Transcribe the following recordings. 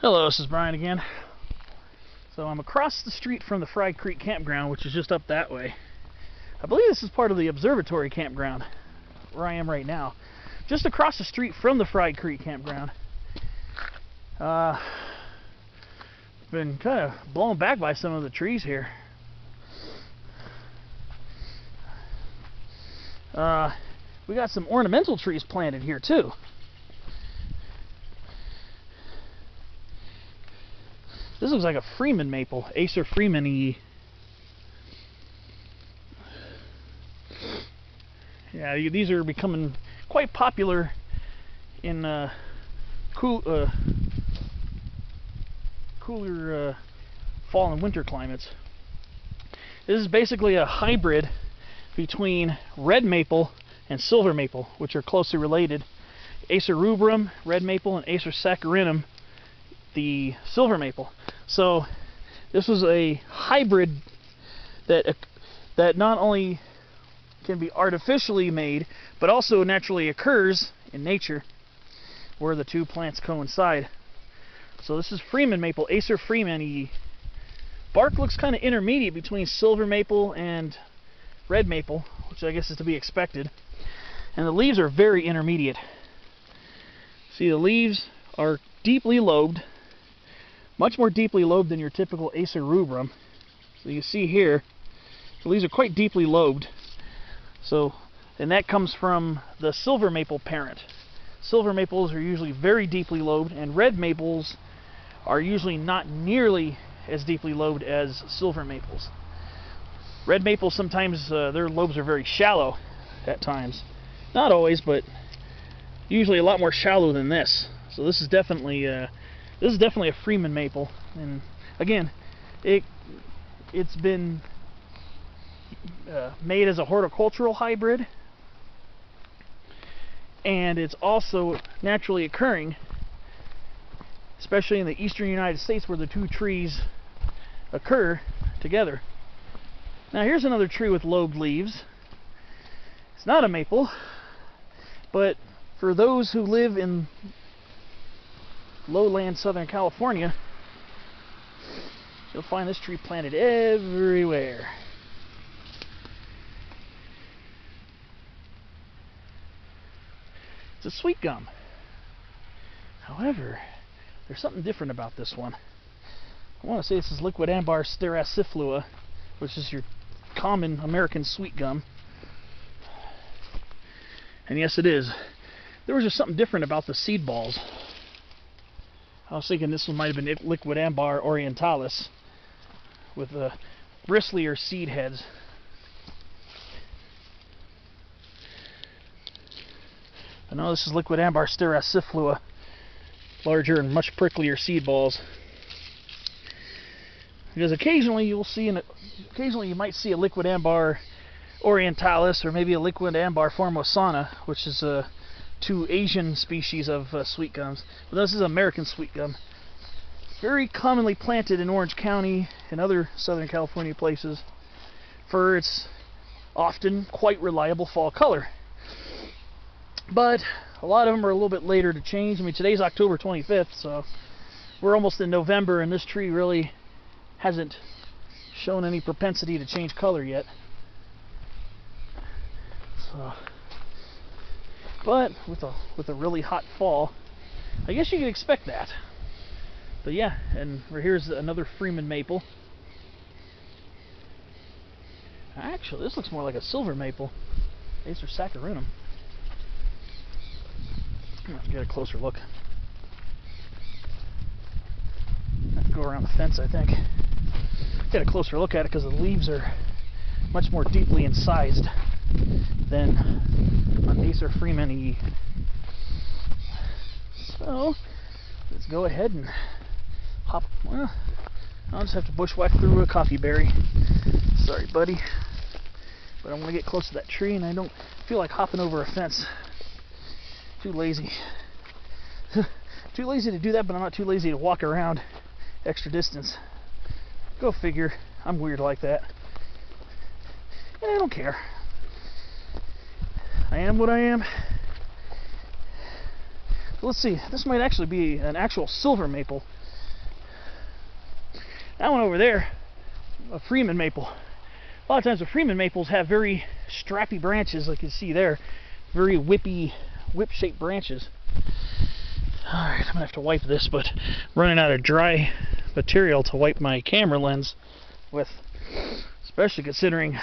Hello, this is Brian again. So I'm across the street from the Fry Creek Campground, which is just up that way. I believe this is part of the Observatory Campground, where I am right now. Just across the street from the Fry Creek Campground. Been kind of blown back by some of the trees here. We got some ornamental trees planted here too. This looks like a Freeman maple, Acer Freemani. Yeah, these are becoming quite popular in cooler fall and winter climates. This is basically a hybrid between red maple and silver maple, which are closely related. Acer rubrum, red maple, and Acer saccharinum, the silver maple. So this was a hybrid that not only can be artificially made, but also naturally occurs in nature where the two plants coincide. So this is Freeman maple, Acer Freemani. Bark looks kind of intermediate between silver maple and red maple, which I guess is to be expected. And the leaves are very intermediate. See, the leaves are deeply lobed, much more deeply lobed than your typical Acer rubrum. So you see here, the leaves are quite deeply lobed. So, and that comes from the silver maple parent. Silver maples are usually very deeply lobed, and red maples are usually not nearly as deeply lobed as silver maples. Red maples, sometimes their lobes are very shallow at times. Not always, but usually a lot more shallow than this. So this is definitely a Freeman maple. And again, it's been made as a horticultural hybrid, and it's also naturally occurring, especially in the eastern United States where the two trees occur together. Now here's another tree with lobed leaves. It's not a maple, but for those who live in lowland Southern California, you'll find this tree planted everywhere. It's a sweet gum. However, there's something different about this one. I want to say this is liquid ambar steraciflua, which is your common American sweet gum. And yes, it is. There was just something different about the seed balls. I was thinking this one might have been liquid ambar orientalis with the bristlier seed heads. I know this is liquid ambar steraciflua, larger and much pricklier seed balls. Because occasionally you might see a liquid ambar orientalis or maybe a liquid ambar formosana, which is two Asian species of sweet gums. But this is American sweet gum. Very commonly planted in Orange County and other Southern California places for its often quite reliable fall color. But a lot of them are a little bit later to change. I mean, today's October 25th, so we're almost in November, and this tree really hasn't shown any propensity to change color yet. So, but with a really hot fall, I guess you could expect that. But yeah, and here's another Freeman maple. Actually, this looks more like a silver maple, Acer saccharinum. Let's get a closer look. I have to go around the fence, I think. Get a closer look at it because the leaves are much more deeply incised than on Acer Freemani. So let's go ahead and hop. Well, I'll just have to bushwhack through a coffee berry. Sorry, buddy, but I want to get close to that tree, and I don't feel like hopping over a fence. Too lazy. Too lazy to do that, but I'm not too lazy to walk around extra distance. Go figure. I'm weird like that. And I don't care. I am what I am. Let's see. This might actually be an actual silver maple. That one over there, a Freeman maple. A lot of times the Freeman maples have very strappy branches, like you see there. Very whip-shaped branches. Alright, I'm going to have to wipe this, but I'm running out of dry material to wipe my camera lens with. Especially considering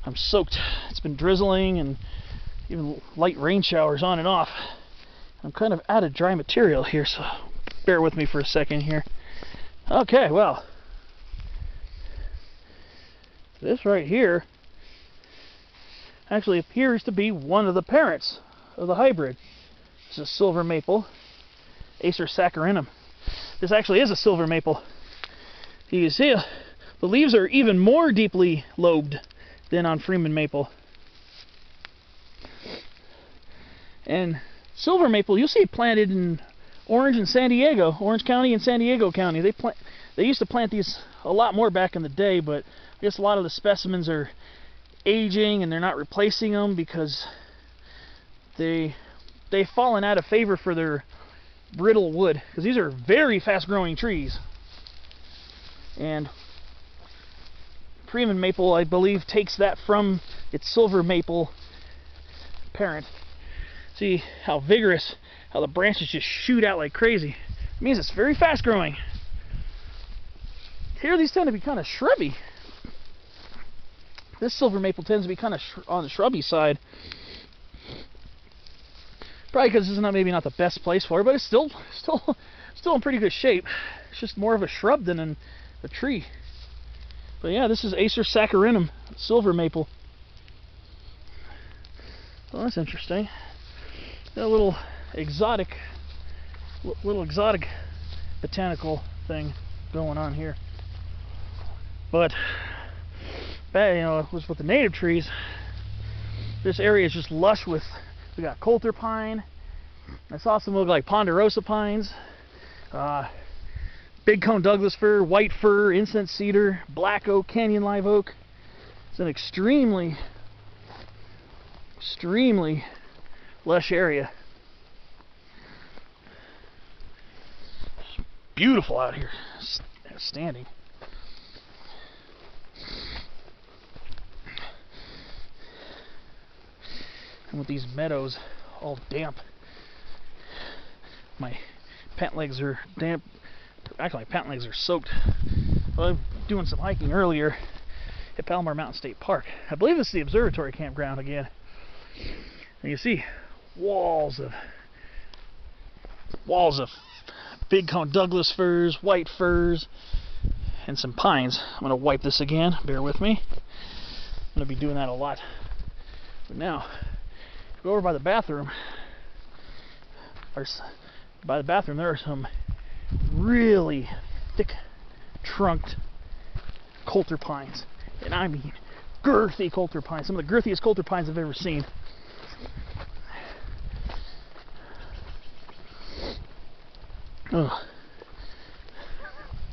I'm soaked. It's been drizzling and even light rain showers on and off. I'm kind of out of dry material here, so bear with me for a second here. Okay, well, this right here actually appears to be one of the parents of the hybrid. This is a silver maple, Acer saccharinum. This actually is a silver maple. You can see the leaves are even more deeply lobed than on Freeman maple. And silver maple, you'll see it planted in Orange County and San Diego County. They used to plant these a lot more back in the day, but I guess a lot of the specimens are aging and they're not replacing them because they've fallen out of favor for their brittle wood, because these are very fast growing trees. And Freeman maple, I believe, takes that from its silver maple parent. See how vigorous, how the branches just shoot out like crazy. It means it's very fast growing. Here these tend to be kind of shrubby. This silver maple tends to be kind of on the shrubby side. Probably because this is maybe not the best place for it, but it's still in pretty good shape. It's just more of a shrub than a tree. But yeah, this is Acer saccharinum, silver maple. Well, that's interesting. Got a little exotic botanical thing going on here. But with the native trees, this area is just lush with. We got Coulter pine. I saw some look like ponderosa pines. Big cone Douglas fir, white fir, incense cedar, black oak, canyon live oak. It's an extremely lush area. It's beautiful out here, standing. And with these meadows all damp, my pant legs are damp. Actually, my pant legs are soaked. Well, I'm doing some hiking earlier at Palomar Mountain State Park. I believe this is the Observatory Campground again. And you see walls of big cone Douglas firs, white firs, and some pines. I'm going to wipe this again. Bear with me. I'm going to be doing that a lot. But now, go over by the bathroom. By the bathroom, there are some really thick trunked Coulter pines, and I mean girthy Coulter pines, some of the girthiest Coulter pines I've ever seen. Ugh.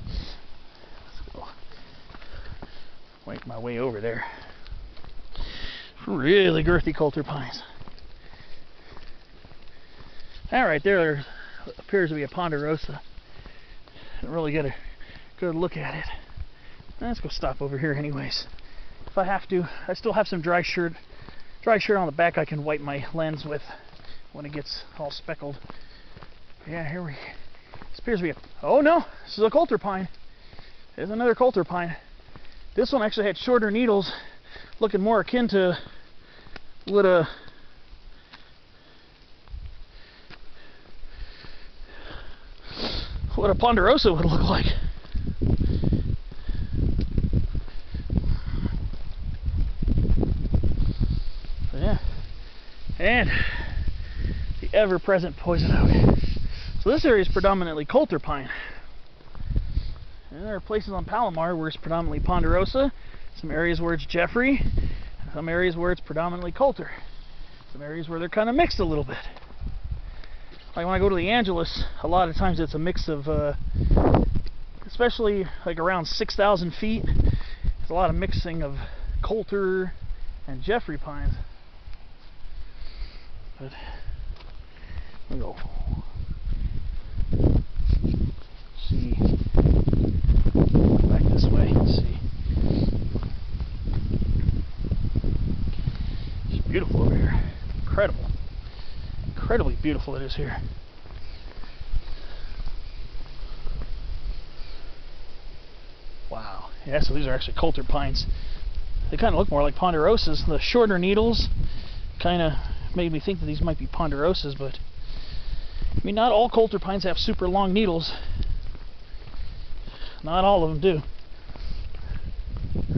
Let's go make my way over there. Really girthy Coulter pines. That right there appears to be a ponderosa. Didn't really get a good look at it. Let's go stop over here anyways. If I have to, I still have some dry shirt on the back I can wipe my lens with when it gets all speckled. Yeah, here this appears to be oh no, this is a Coulter pine. There's another Coulter pine. This one actually had shorter needles, looking more akin to what a ponderosa would look like. So yeah, and the ever-present poison oak. So this area is predominantly Coulter pine. And there are places on Palomar where it's predominantly ponderosa, some areas where it's Jeffrey, some areas where it's predominantly Coulter, some areas where they're kind of mixed a little bit. Like when I go to the Angeles, a lot of times it's a mix of, especially like around 6,000 feet, there's a lot of mixing of Coulter and Jeffrey pines. But we go. See. beautiful it is here. Wow. Yeah, so these are actually Coulter Pines. They kind of look more like ponderosas. The shorter needles kind of made me think that these might be ponderosas, but I mean, not all Coulter Pines have super long needles. Not all of them do.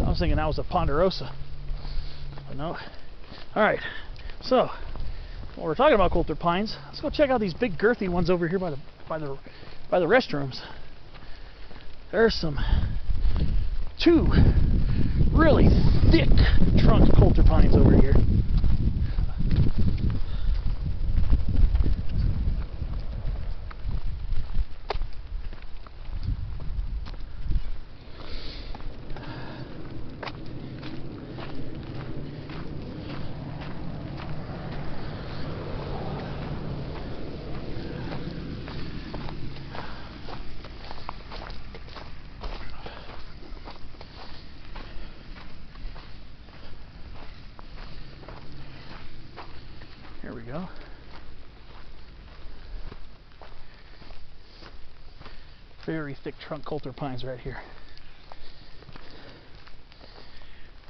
I was thinking that was a ponderosa, but no. Alright, so while we're talking about Coulter Pines, let's go check out these big girthy ones over here by the restrooms. There's two really thick trunk Coulter Pines over here. Here we go. Very thick trunk Coulter Pines right here.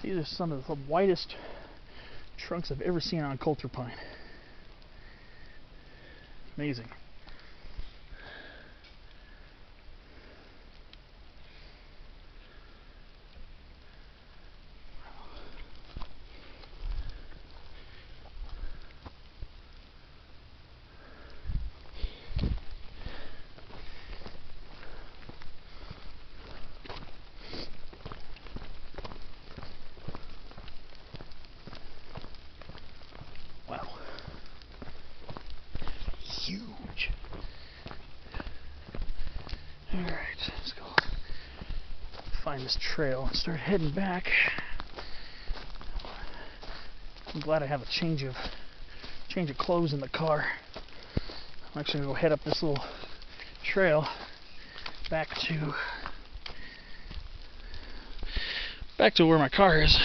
These are some of the widest trunks I've ever seen on Coulter Pine. Amazing. Wow. Huge. Alright, let's go find this trail and start heading back. I'm glad I have a change of clothes in the car. I'm actually gonna go head up this little trail back to where my car is.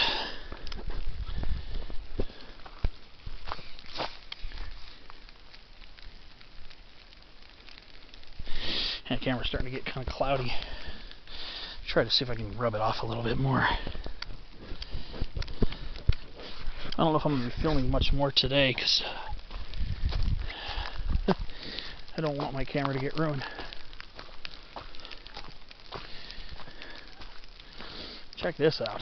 And the camera's starting to get kind of cloudy. Try to see if I can rub it off a little bit more. I don't know if I'm going to be filming much more today because I don't want my camera to get ruined. Check this out.